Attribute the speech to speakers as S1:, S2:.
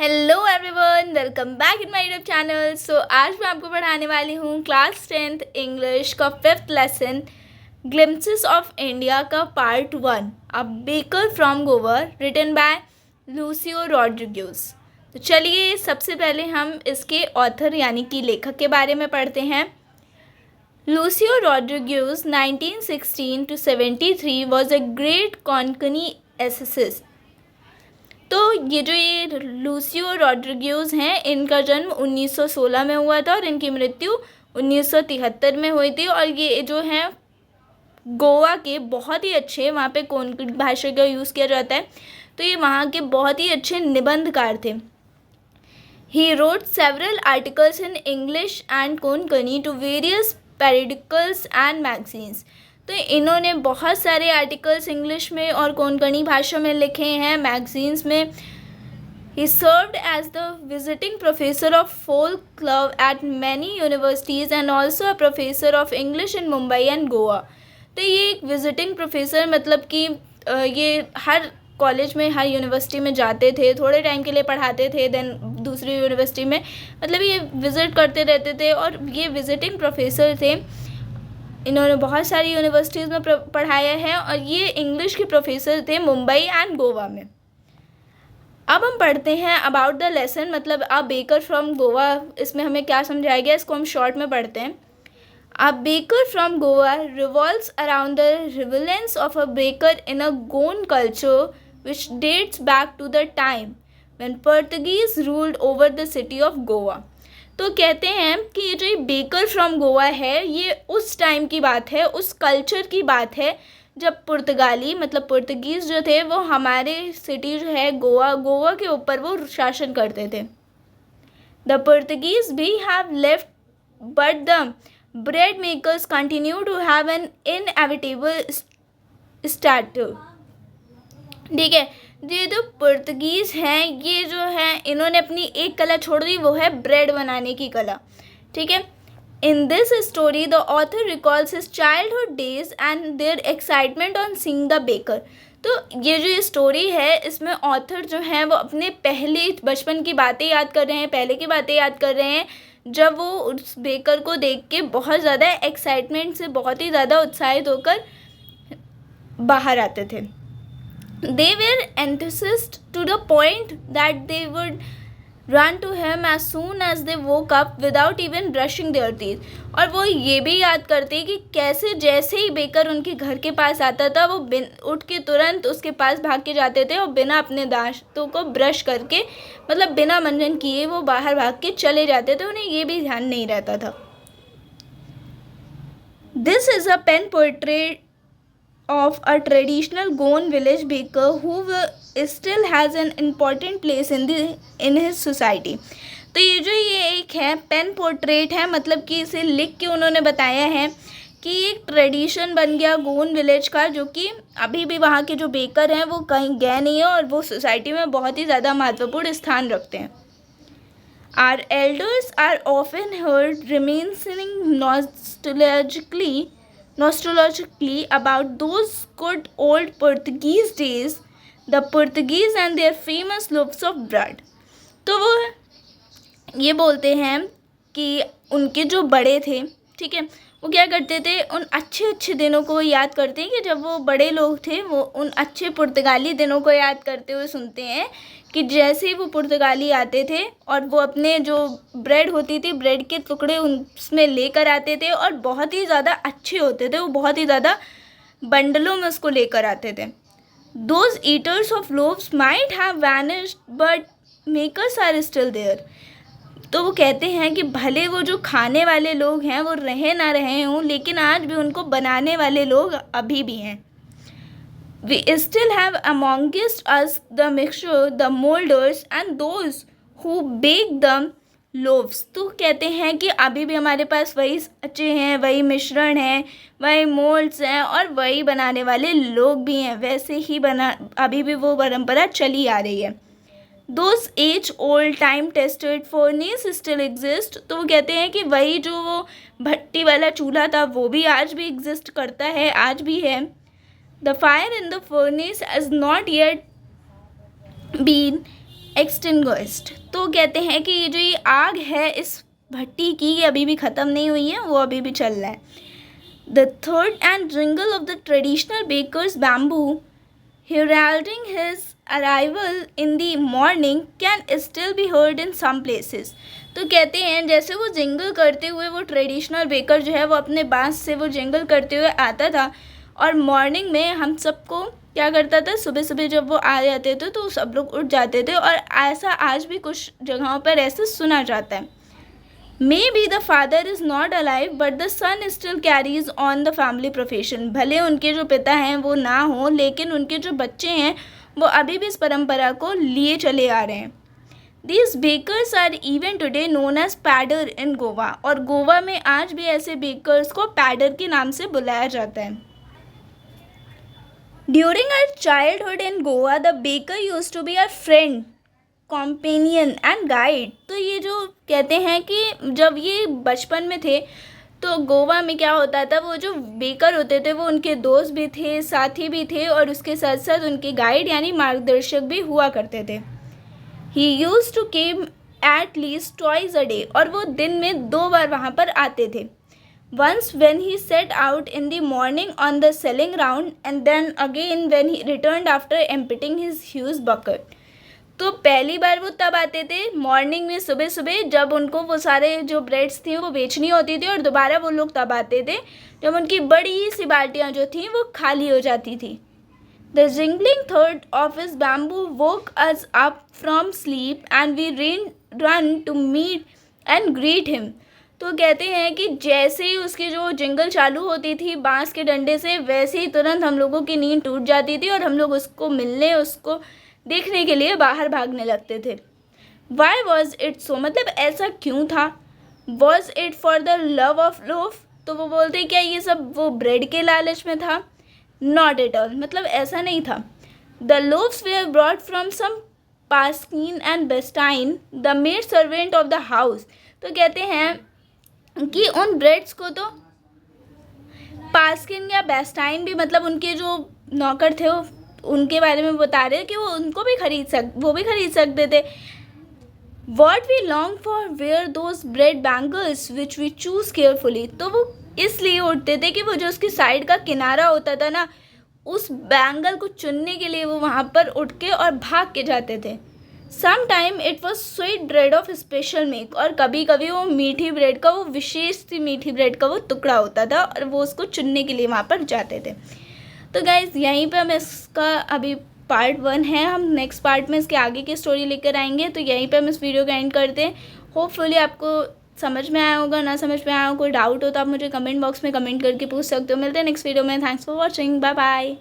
S1: Hello everyone, welcome back in my YouTube channel. आज मैं आपको पढ़ाने वाली हूँ क्लास 10th इंग्लिश का 5th lesson glimpses of India का part 1 a baker from Goa written by Lucio Rodrigues. तो चलिए सबसे पहले हम इसके ऑथर यानी कि लेखक के बारे में पढ़ते हैं। Lucio Rodrigues 1916 to 73 was a great Konkani essayist. तो ये लूसियो रॉड्रिग्यूज हैं, इनका जन्म 1916 में हुआ था और इनकी मृत्यु 1973 में हुई थी। और ये जो हैं गोवा के बहुत ही अच्छे, वहाँ पे कोंकणी भाषा का यूज़ किया जाता है, तो ये वहाँ के बहुत ही अच्छे निबंधकार थे। He wrote several articles in English and Konkani to various periodicals and magazines. तो इन्होंने बहुत सारे आर्टिकल्स इंग्लिश में और कोंकणी भाषा में लिखे हैं, मैगजीन्स में। He served as the visiting professor of folk club at many universities and also a professor of English in Mumbai and Goa. तो ये एक विजिटिंग प्रोफेसर मतलब कि ये हर कॉलेज में, हर यूनिवर्सिटी में जाते थे, थोड़े टाइम के लिए पढ़ाते थे, देन दूसरी यूनिवर्सिटी में, मतलब ये विज़िट करते रहते थे और ये विजिटिंग प्रोफेसर थे। इन्होंने बहुत सारी यूनिवर्सिटीज़ में पढ़ाया है और ये इंग्लिश के प्रोफेसर थे मुंबई एंड गोवा में। अब हम पढ़ते हैं अबाउट द लेसन, मतलब अ बेकर फ्रॉम गोवा। इसमें हमें क्या समझाया गया, इसको हम शॉर्ट में पढ़ते हैं। A baker from Goa revolves around the relevance of a baker in a gone culture which dates back to the time when Portuguese ruled over the city of Goa. तो कहते हैं कि ये जो बेकर फ्रॉम गोवा है, ये उस टाइम की बात है, उस कल्चर की बात है जब पुर्तगाली मतलब पुर्तगीज़ जो थे वो हमारे सिटी जो है गोवा के ऊपर वो शासन करते थे। द पुर्तगीज भी have left but the bread makers continue to have an inevitable status. ठीक है, ये जो पुर्तगीज़ हैं, ये जो हैं, इन्होंने अपनी एक कला छोड़ दी, वो है ब्रेड बनाने की कला। ठीक है, in this story the author recalls his childhood days and their excitement on seeing the baker. तो ये जो स्टोरी है, इसमें ऑथर जो हैं वो अपने पहले बचपन की बातें याद कर रहे हैं, पहले की बातें याद कर रहे हैं, जब वो उस बेकर को देख के बहुत ज़्यादा एक्साइटमेंट से, बहुत ही ज़्यादा उत्साहित होकर बाहर आते थे। They were enthusiastic to the point that they would run to him as soon as they woke up without even brushing their teeth। और वो ये भी याद करते कि कैसे जैसे ही बेकर उनके घर के पास आता था, वो उठ के तुरंत उसके पास भाग के जाते थे और बिना अपने दांतों को ब्रश करके, मतलब बिना मंजन किए वो बाहर भाग के चले जाते थे, उन्हें ये भी ध्यान नहीं रहता था। This is a pen portrait of a traditional Goan village baker who still has an important place in his society। तो ये एक है पेन पोर्ट्रेट है, मतलब कि इसे लिख के उन्होंने बताया है कि एक ट्रेडिशन बन गया गोन विलेज का, जो कि अभी भी वहाँ के जो बेकर हैं वो कहीं गए नहीं है और वो सोसाइटी में बहुत ही ज़्यादा महत्वपूर्ण स्थान रखते हैं। Our elders are often heard reminiscing nostalgically about those good old Portuguese days, the Portuguese and their famous loaves of bread। तो वो ये बोलते हैं कि उनके जो बड़े थे, ठीक है, वो क्या करते थे, उन अच्छे अच्छे दिनों को याद करते हैं कि जब वो बड़े लोग थे, वो उन अच्छे पुर्तगाली दिनों को याद करते हुए सुनते हैं कि जैसे ही वो पुर्तगाली आते थे और वो अपने जो ब्रेड होती थी, ब्रेड के टुकड़े उसमें लेकर आते थे और बहुत ही ज़्यादा अच्छे होते थे, वो बहुत ही ज़्यादा बंडलों में उसको लेकर आते थे। Those eaters of loaves might have vanished but makers are still there. तो वो कहते हैं कि भले वो जो खाने वाले लोग हैं वो रहे ना रहे हों, लेकिन आज भी उनको बनाने वाले लोग अभी भी हैं। We still have amongst us the mixture, the molders and those who bake the loaves। तो कहते हैं कि अभी भी हमारे पास वही अच्छे हैं, वही मिश्रण हैं, वही मोल्ड्स हैं और वही बनाने वाले लोग भी हैं, वैसे ही अभी भी वो परंपरा चली आ रही है। Those age old time tested furnace still exist। तो वो कहते हैं कि वही जो वो भट्टी वाला चूल्हा था वो भी आज भी एग्जिस्ट करता है, आज भी है। The fire in the furnace has not yet been extinguished. तो कहते हैं कि ये आग है इस भट्टी की, ये अभी भी ख़त्म नहीं हुई है, वो अभी भी चल रहा है। The third and jingle of the traditional bakers bamboo heralding his arrival in the morning can still be heard in some places। तो कहते हैं जैसे वो जिंगल करते हुए वो ट्रेडिशनल बेकर जो है वो अपने बांस से वो जिंगल करते हुए आता था और मॉर्निंग में हम सबको क्या करता था, सुबह सुबह जब वो आ जाते थे तो सब लोग उठ जाते थे, और ऐसा आज भी कुछ जगहों पर ऐसे सुना जाता है। Maybe the father is not alive but the son still carries on the family profession। भले उनके जो पिता हैं वो ना हो, लेकिन उनके जो बच्चे हैं वो अभी भी इस परंपरा को लिए चले आ रहे हैं। These bakers are even today known as padder in Goa, और गोवा में आज भी ऐसे बेकर्स को पैडर के नाम से बुलाया जाता है। During our childhood in Goa, the baker used to be our friend, companion and guide. तो ये जो कहते हैं कि जब ये बचपन में थे तो गोवा में क्या होता था, वो जो बेकर होते थे वो उनके दोस्त भी थे, साथी भी थे, और उसके साथ साथ उनके गाइड यानी मार्गदर्शक भी हुआ करते थे। He used to came at least twice a day, और वो दिन में 2 बार वहाँ पर आते थे। Once when he set out in the morning on the selling round and then again when he returned after emptying his huge bucket. तो पहली बार वो तब आते थे मॉर्निंग में, सुबह सुबह, जब उनको वो सारे जो ब्रेड्स थी वो बेचनी होती थी, और दोबारा वो लोग तब आते थे जब उनकी बड़ी सी बाल्टियाँ जो थी वो खाली हो जाती थी। The jingling third of his bamboo woke us up from sleep and we run to meet and greet him. तो कहते हैं कि जैसे ही उसकी जो जिंगल चालू होती थी बांस के डंडे से, वैसे ही तुरंत हम लोगों की नींद टूट जाती थी और हम लोग उसको मिलने, उसको देखने के लिए बाहर भागने लगते थे। वाई वॉज इट सो, मतलब ऐसा क्यों था। Was it for the love of loaf, तो वो बोलते क्या ये सब वो ब्रेड के लालच में था। नॉट एट ऑल, मतलब ऐसा नहीं था। The loaves were brought from some paskin and bestine the maid servant of the house. तो कहते हैं कि उन ब्रेड्स को तो पास्किन या बेस्टाइन भी, मतलब उनके जो नौकर थे वो, उनके बारे में बता रहे हैं कि वो भी खरीद सकते थे। What we long for were those bread bangles which we choose carefully. तो वो इसलिए उठते थे कि वो जो उसकी साइड का किनारा होता था ना, उस बैंगल को चुनने के लिए वो वहाँ पर उठ के और भाग के जाते थे। Some time it was sweet bread of special make, और कभी कभी वो मीठी ब्रेड का, वो विशेष सी मीठी ब्रेड का वो टुकड़ा होता था और वो उसको चुनने के लिए वहाँ पर जाते थे। तो गाइज़ यहीं पे हम इसका अभी पार्ट 1 है, हम नेक्स्ट पार्ट में इसके आगे की स्टोरी लेकर आएंगे। तो यहीं पे हम इस वीडियो का एंड करते हैं। होपफुली आपको समझ में आया होगा, ना समझ में आया हो, कोई डाउट हो तो आप मुझे कमेंट बॉक्स में कमेंट करके पूछ सकते हो। मिलते हैं नेक्स्ट वीडियो में। Thanks for watching, bye bye.